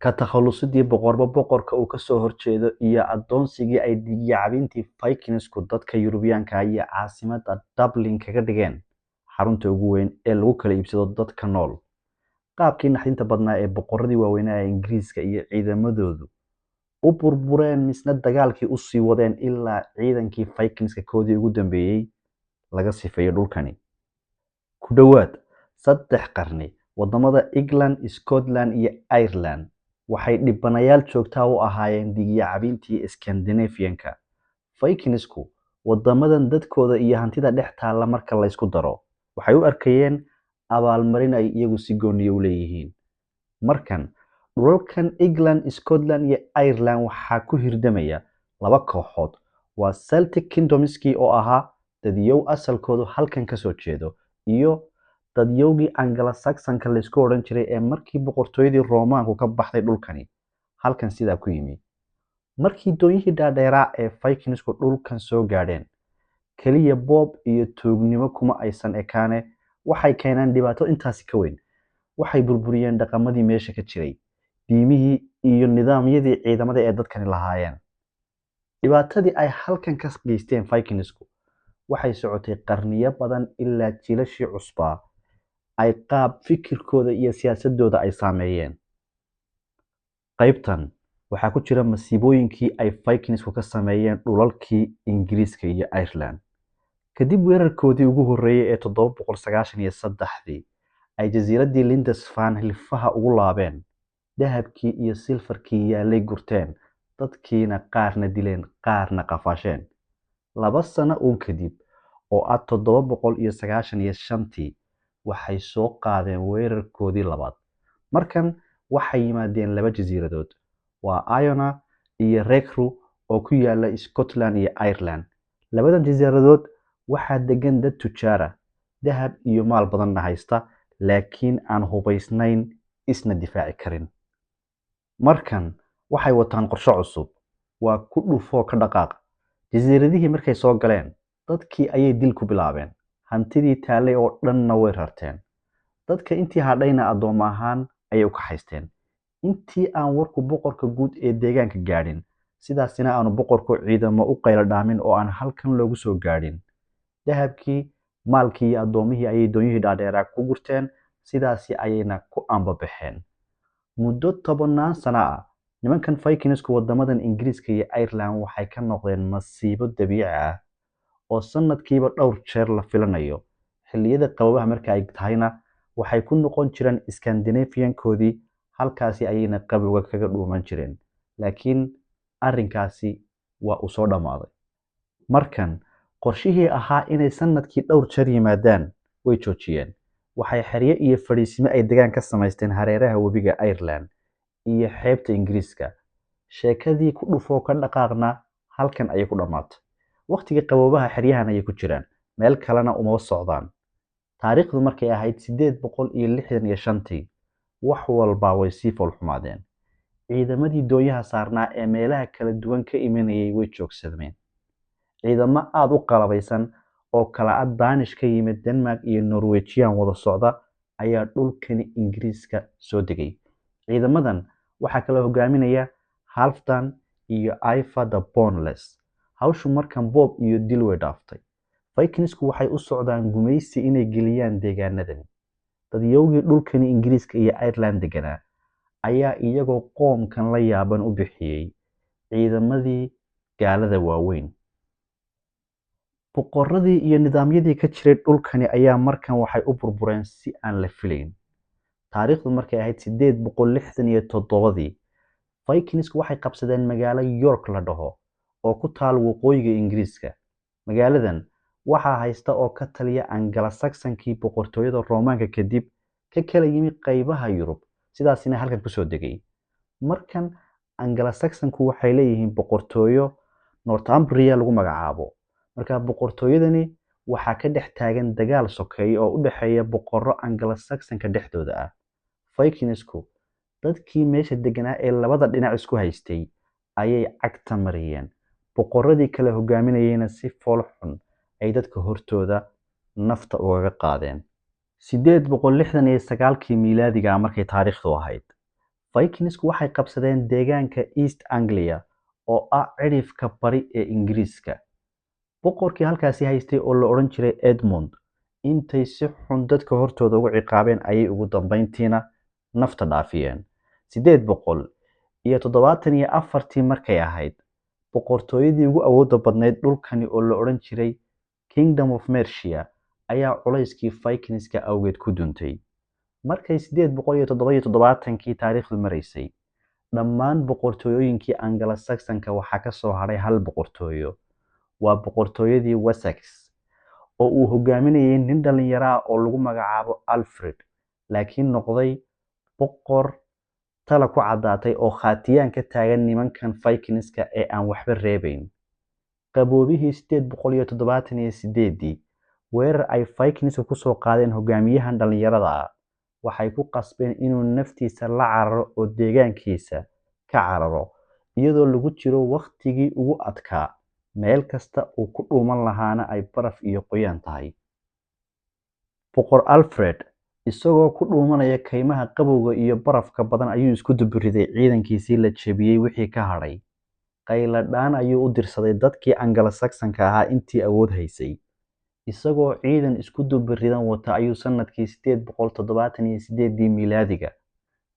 ka takhalusidii boqorba boqorka uu ka soo horjeedo iyo addoonsigii ay dhiigyacabiintii Vikingsku dadka Yurubiyaanka ah iyo caasimadda Dublin kaga dhigeen xarunta ugu weyn ee lagu kala iibsado dadka nool. Qaabkii naxdinta badnaa ee boqorradii waaweynaa ee Ingiriiska iyo ciidamadoodu u burbureen misna dagaalkii u sii wadeen ilaa ciidankii Vikingska koodii ugu dambeeyay laga sifeeyo dhulkani. Ku dhowaad 3 qarni, wadamada England, Scotland iyo Ireland waxay dhibanayaal joogta u ahaayeen dhiigyacabiintii Scandinavian-ka. Vikingsku wadamadan dadkooda iyo hantida dhex taalla marka la isku daro waxay u arkayeen abaalmarin ay iyagu si gooniya u leeyihiin. Markan dhulalkan England, Scotland iyo Ireland waxaa ku hirdamaya 2 kooxood. Waa Celtic Kingdomskii oo ahaa dadyow asalkoodu halkan ka soo jeedo iyo dadyowgii Anglo-Saxonka la isku odhan jiray ee markii boqortooyadii Roomaanku ka baxday dhulkani halkan sidaa ku yimi. Markii doonyihii dhaadheeraa ee Vikingsku dhulkan soo gaadheen, kaliya boob iyo tuugnimo kuma aysan ekaane waxay keeneen dhibaato intaasi ka weyn. Waxay burburiyeen dhaqamadii meesha ka jiray, diimihii iyo nidaamyadii ciidamada ee dadkani lahaayeen. Dhibaatadii ay halkan ka geysteen Vikingsku waxay socotay qarniyo badan ilaa jiilashii cusbaa ay qaab fikirkooda iyo siyaasadooda ay saameeyeen. Qaybtan waxaa ku jira masiibooyinkii ay Vikingsku ka sameeyeen dhulalkii Ingiriiska iyo Ireland. Kadib weerarkoodii ugu horreeyay ee 793 ay jasiiraddii Lindisfarne hilfaha ugu laabeen, dahabkii iyo silfarkii yaalay gurteen, dadkiina qaarna dileen qaarna qafaasheen. 2 sano uun kadib oo 795 waxay soo qaadeen weerarkoodii labaad. Markan waxay yimaadeen 2 jasiiradood, waa Iona iyo Rekru oo ku yaala Scotland iyo Ireland. Labadan jasiiradood waxaa degan dad tujaara, dahab iyo maal badanna haysta, laakiin aan hubaysnayn isna difaaci karin. Markan waxay wataan qorshe cusub, waa ku dhufoo ka dhaqaaq. Jasiiradihii markay soo galeen, dadkii ayay dil ku bilaabeen, hantidii taallay oo dhanna way rarteen. Dadka intii hadhayna addooma ahaan ayay u kaxaysteen. Intii aan warku boqorka guud ee deegaanka gaadhin, sidaasina aanu boqorku ciidamo u qaylo dhaamin oo aan halkan loogu soo gaadhin, dahabkii, maalkii iyo addoomihii ayay doonyihii dhaadheeraa ku gurteen, sidaasi ayayna ku ambabaxeen. Muddo 10 sano ah, nimankan Vikingsku wadamadan Ingiriiska iyo Ireland waxay ka noqdeen masiibo dabiici ah oo sanadkiiba dhowr jeer la filanayo. Xilliyada qabowaha marka ay tahayna waxay ku noqon jireen Scandinavian-koodii, halkaasi ayayna qabowga kaga dhuuman jireen. Laakiin arrinkaasi waa uu soo dhamaaday. Markan qorshihii ahaa inay sanadkii dhowr jeer yimaadaan way joojiyeen. Waxay xeryo iyo fadhiisimo ay degaan ka samaysteen hareeraha webiga Ireland iyo xeebta Ingiriiska. Sheekadii ku dhufoo ka dhaqaaqna halkan ayay ku dhamaatay. Waqtiga qaboobaha xeryahan ayay ku jiraan, meel kalena uma socdaan. Taariikhdu markay ahayd 865 wax walba way sii foolxumaadeen. Ciidamadii doonyaha saarnaa ee meelaha kala duwan ka imanayay way joogsadeen. Ciidamo aad u qalabaysan oo kala ah Danish ka yimid Denmark iyo Norwegian wada socda ayaa dhulkani Ingiriiska soo degay. Ciidamadan waxaa kala hogaaminaya Halfdan iyo Ivar the Boneless. Hawshu markan boob iyo dil way dhaaftay. Vikingsku waxay u socdaan gumaysi inay geliyaan deegaanadan. Dadyowgii dhulkani Ingiriiska iyo Ireland deganaa ayaa iyagoo qoomkan la yaaban u bixiyay ciidamadii gaalada waaweyn. Boqorradii iyo nidaamyadii ka jiray dhulkani ayaa markan waxay u burbureen si aan la filayn. Taariikhdu markay ahayd 867 Vikingsku waxay qabsadeen magaalo York la dhaho oo ku taal waqooyiga Ingiriiska. Magaaladan waxaa haysta oo ka taliya Anglo-Saxonkii boqortooyada Roomaanka kadib ka kala yimi qaybaha Yurub, sidaasina halkan ku soo degay. Markan Anglo-Saxonku waxay leeyihiin boqortooyo Northumbria lagu magacaabo. Marka boqortooyadani waxaa ka dhex taagan dagaal sokeeye oo u dhexeeya boqorro Anglo-Saxonka dhexdooda ah. Vikingsku dadkii meesha deganaa ee labada dhinac isku haystay ayay cagta mariyeen. Boqorradii kala hogaaminayayna si fool xun ay dadka hortooda nafta ugaga qaadeen. 869 miilaadiga markay taariikhdu ahayd, Vikingsku waxay qabsadeen deegaanka East Anglia oo ah cidhifka bari ee Ingiriiska. Boqorkii halkaasi haystay oo la odhan jiray Edmund, intay si xun dadka hortooda ugu ciqaabeen ayay ugu dambeyntiina nafta dhaafiyeen. 874 markay ahayd, boqortooyadii ugu awoodda badnayd dhulkani oo la odhan jiray Kingdom of Mercia ayaa culayskii Vikingska awgeed ku duntay. Markay 877kii taariikhdu maraysay, dhammaan boqortooyooyinkii Anglo-Saxonka waxaa ka soo hadhay hal boqortooyo. Waa boqortooyadii Wessex oo uu hogaaminayay nin dhalinyaro ah oo lagu magacaabo Alfred, laakiin noqday boqor talo ku caddaatay oo khaatiyaan ka taagan nimankan Vikingska ee aan waxba reebayn. Qaboobihii 878 weerar ay Vikingsku ku soo qaadeen hogaamiyahan dhalinyarada ah waxay ku qasbeen inuu naftiisa la cararo oo deegaankiisa ka cararo, iyadoo lagu jiro waqtigii ugu adkaa, meel kasta uu ku dhuuman lahaana ay baraf iyo qoyaan tahay. Boqor Alfred, isagoo ku dhuumanaya kaymaha qabowga iyo barafka badan ayuu isku dubariday ciidankiisii la jebiyey wixii ka hadhay. Qayladhaan ayuu u dirsaday dadkii Anglo-Saxonka ahaa intii awood haysay. Isagoo ciidan isku dubaridan wata ayuu sanadkii 878 miilaadiga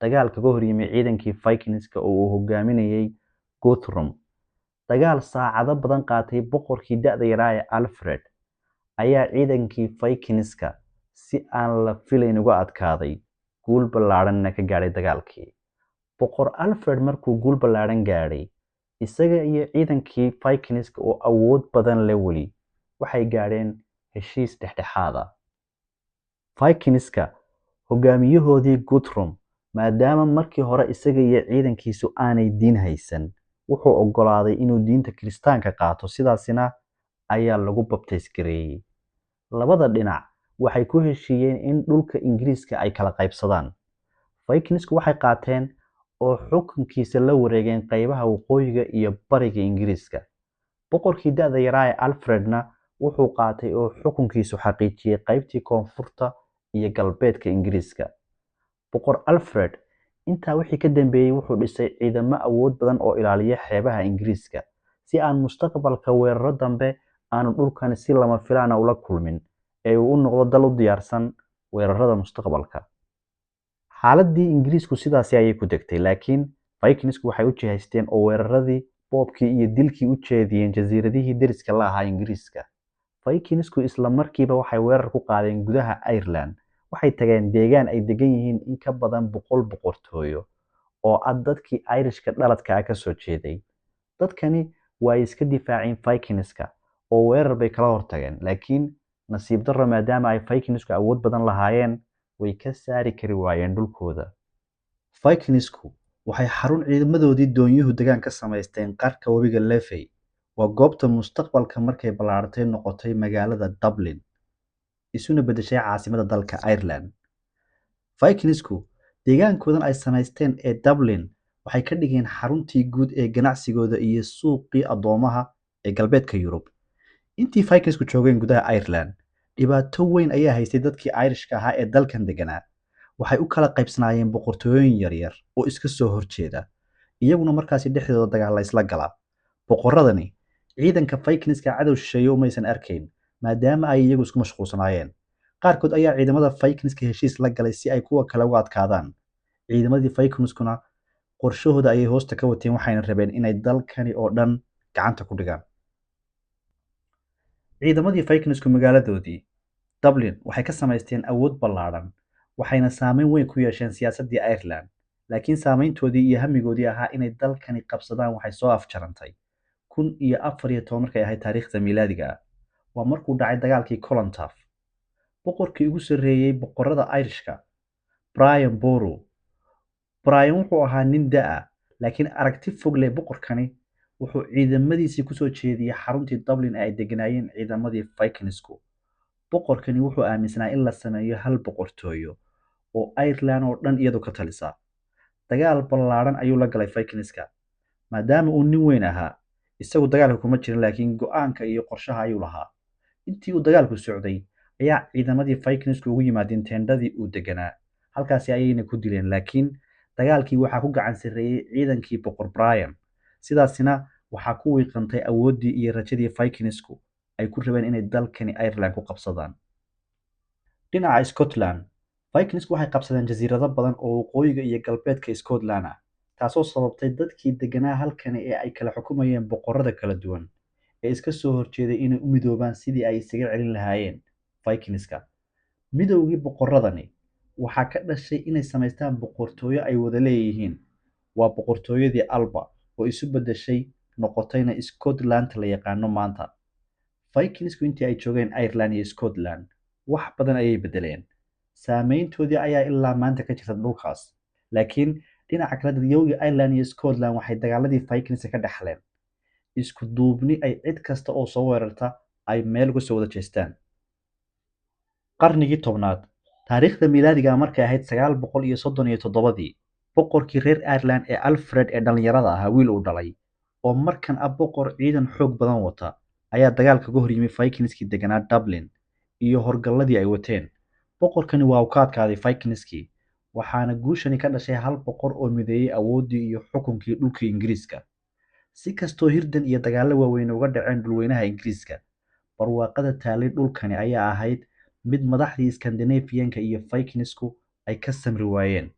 dagaal kaga horyimay ciidankii Vikingska oo uu hogaaminayay Guthrum. Dagaal saacado badan qaatay boqorkii da'da yaraa ee Alfred ayaa ciidankii Vikingska si aan la filayn uga adkaaday, guul ballaadhanna ka gaadhay dagaalkii. Boqor Alfred markuu guul ballaadhan gaadhay, isaga iyo ciidankii Vikingska oo awood badan leh weli waxay gaadheen heshiis dhexdhexaad ah. Vikingska hogaamiyahoodii Guthrum, maadaama markii hore isaga iyo ciidankiisu aanay diin haysan, wuxuu oggolaaday inuu diinta Kiristaanka qaato, sidaasina ayaa lagu baptise gareeyay. Labada dhinac waxay ku heshiiyeen in dhulka Ingiriiska ay kala qaybsadaan. Vikingsku waxay qaateen oo xukunkiisa la wareegeen qaybaha waqooyiga iyo bariga Ingiriiska. Boqorkii da'da yaraa ee Alfredna wuxuu qaatay oo xukunkiisu xaqiijiyay qaybtii koonfurta iyo galbeedka Ingiriiska. Boqor Alfred intaa wixii ka dambeeyay wuxuu dhisay ciidamo awood badan oo ilaaliya xeebaha Ingiriiska si aan mustaqbalka weeraro dambe aanu dhulkan si lama filaan ah ula kulmin ee uu u noqdo dal u diyaarsan weerarada mustaqbalka. Xaaladii Ingiriisku sidaasi ayay ku degtay, laakiin Vikingsku waxay u jihaysteen oo weeraradii, boobkii iyo dilkii u jeediyeen jasiiradihii deriska la ahaa Ingiriiska. Vikingsku isla markiiba waxay weerar ku qaadeen gudaha Ireland. Waxay tageen deegaan ay degan yihiin in ka badan 100 boqortooyo oo ah dadkii Irishka dhaladka ah ka soo jeeday. Dadkani way iska difaaceen Vikingska oo weerar bay kala hortageen, laakiin nasiib darro maadaama ay Vikingsku awood badan lahaayeen, way ka saari kari waayeen dhulkooda. Vikingsku waxay xarun ciidamadoodii doonyuhu degaan ka samaysteen qarka webiga Liffey. Waa goobta mustaqbalka markay ballaaratay noqotay magaalada Dublin, isuna beddeshay caasimadda dalka Ireland. Vikingsku deegaankoodan ay samaysteen ee Dublin waxay ka dhigeen xaruntii guud ee ganacsigooda iyo suuqii addoomaha ee galbeedka Yurub. Intii Vikingsku joogeen gudaha Ireland, dhibaato weyn ayaa haystay dadkii Irishka ahaa ee dalkan deganaa. Waxay u kala qaybsanaayeen boqortooyooyin yaryar oo iska soo horjeeda, iyaguna markaasi dhexdooda dagaal la isla galaa. Boqorradani ciidanka Vikingska cadow shisheeye umaysan arkayn, maadaama ay iyagu isku mashquulsanaayeen. Qaarkood ayaa ciidamada Vikingska heshiis la galay si ay kuwa kale uga adkaadaan. Ciidamadii Vikingskuna qorshahooda ayay hoosta ka wateen, waxayna rabeen inay dalkani oo dhan gacanta ku dhigaan. Ciidamadii Vikingsku magaaladoodii Dublin waxay ka samaysteen awood ballaadhan, waxayna saameyn weyn ku yeesheen siyaasaddii Ireland. Laakiin saameyntoodii iyo hamigoodii ahaa inay dalkani qabsadaan waxay soo afjarantay 1014 markay ahayd taariikhda miilaadiga ah. Waa markuu dhacay dagaalkii Clontarf. Boqorkii ugu sarreeyay boqorrada Irishka, Brian Boru. Brian wuxuu ahaa nin da'a, laakiin aragti fog leh. Boqorkani wuxuu ciidamadiisii ku soo jeediyay xaruntii Dublin ee ay deganaayeen ciidamadii Vikingsku. Boqorkani wuxuu aaminsanaa in la sameeyo hal boqortooyo oo Ireland oo dhan iyadu ka talisa. Dagaal ballaadhan ayuu la galay Vikingska. Maadaama uu nin weyn ahaa, isagu dagaalka kuma jirin, laakiin go'aanka iyo qorshaha ayuu lahaa. Intii uu dagaalku socday ayaa ciidamadii Vikingsku ugu yimaadeen teendhadii uu deganaa. Halkaasi ayayna ku dileen, laakiin dagaalkii waxaa ku gacan sarreeyay ciidankii boqor Brian, sidaasina waxaa ku wiiqantay awooddii iyo rajadii Vikingsku ay ku rabeen inay dalkani Ireland ku qabsadaan. Dhinaca Scotland, Vikingsku waxay qabsadeen jasiirado badan oo waqooyiga iyo galbeedka Scotland ah, taasoo sababtay dadkii deganaa halkani ee ay kala xukumayeen boqorada kala duwan ee iska soo horjeeday inay u midoobaan sidii ay isaga celin lahaayeen Vikingska. Midowgii boqoradani waxaa ka dhashay inay samaystaan boqortooyo ay wada leeyihiin. Waa boqortooyadii Alba oo isu beddeshay noqotayna Scotland la yaqaano maanta. Vikingsku intii ay joogeen Ireland iyo Scotland, wax badan ayay beddeleen. Saameyntoodii ayaa ilaa maanta ka jirta dhulkaas. Laakiin dhinaca kale, dadyowgii Ireland iyo Scotland waxay dagaaladii Vikingska ka dhaxleen isku duubni ay cid kasta oo soo weerarta ay meel uga soo wada jeestaan. Qarnigii 10aad, taariikhda miilaadiga markay ahayd 937, boqorkii reer Ireland ee Alfred ee dhalinyarada ahaa wiil uu dhalay, oo markan ah boqor ciidan xoog badan wata, ayaa dagaal kaga hor yimi Vikingskii deganaa Dublin iyo horgalladii ay wateen. Boqorkani waa uu ka adkaaday Vikingskii, waxaana guushani ka dhashay hal boqor oo mideeyay awooddii iyo xukunkii dhulkii Ingiriiska. Si kastoo hirdan iyo dagaallo waaweyn uga dhaceen dhulweynaha Ingiriiska, barwaaqada taalay dhulkani ayaa ahayd mid madaxdii Scandinavian-ka iyo Vikingsku ay ka samri waayeen.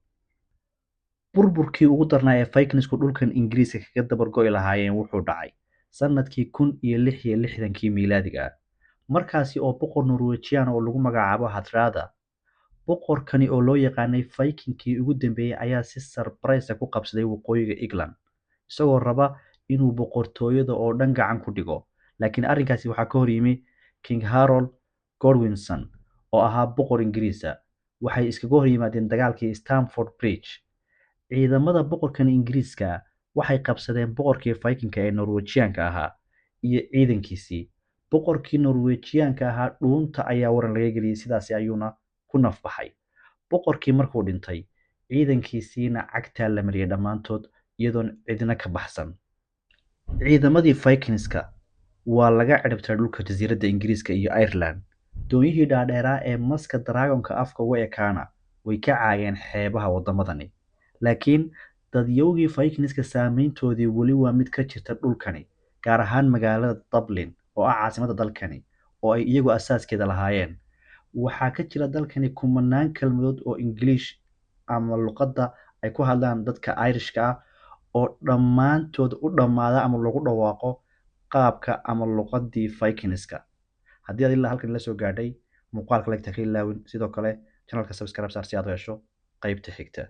Burburkii ugu darnaa ee Vikingsku dhulkan Ingiriiska kaga dabar go'i lahaayeen wuxuu dhacay sanadkii 1066 miilaadiga ah, markaasi oo boqor Norwegian oo lagu magacaabo Hardrada. Boqorkani oo loo yaqaanay Vikingkii ugu dambeeyay ayaa si surprise ku qabsaday waqooyiga England, isagoo raba inuu boqortooyada oo dhan gacan ku dhigo. Laakiin arrinkaasi waxaa ka hor yimi King Harold Godwinson oo ahaa boqor Ingiriis ah. Waxay iskaga hor yimaadeen dagaalkii Stamford Bridge. Ciidamada boqorkan Ingiriiska ah waxay qabsadeen boqorkii Vikingka ee Norwegian-ka ahaa iyo ciidankiisii. Boqorkii Norwegian-ka ahaa dhuunta ayaa waran laga geliyay, sidaasi ayuuna ku nafbaxay. Boqorkii markuu dhintay, ciidankiisiina cagtaa la mariyay dhammaantood iyadoon cidina ka baxsan. Ciidamadii Vikingska waa laga ciribtiray dhulka jasiiradda Ingiriiska iyo Ireland. Doonyihii dhaadheeraa ee maska Dragonka afka uga ekaana way ka caageen xeebaha waddamadani. Laakiin dadyowgii Vikingska saameyntoodii weli waa mid ka jirta dhulkani, gaar ahaan magaalada Dublin oo ah caasimadda dalkani, oo ay iyagu asaaskeeda lahaayeen. Waxaa ka jira dalkani kumanaan kelmadood oo English ama luqadda ay ku hadlaan dadka Irishka ah oo dhammaantood u dhammaada ama lagu dhawaaqo qaabka ama luqaddii Vikingska. Haddii aad ilaa halkan la soo gaadhay, muuqaalka like ka ilaawin, sidoo kale channelka subscribe saar si aad u hesho qaybta xigta.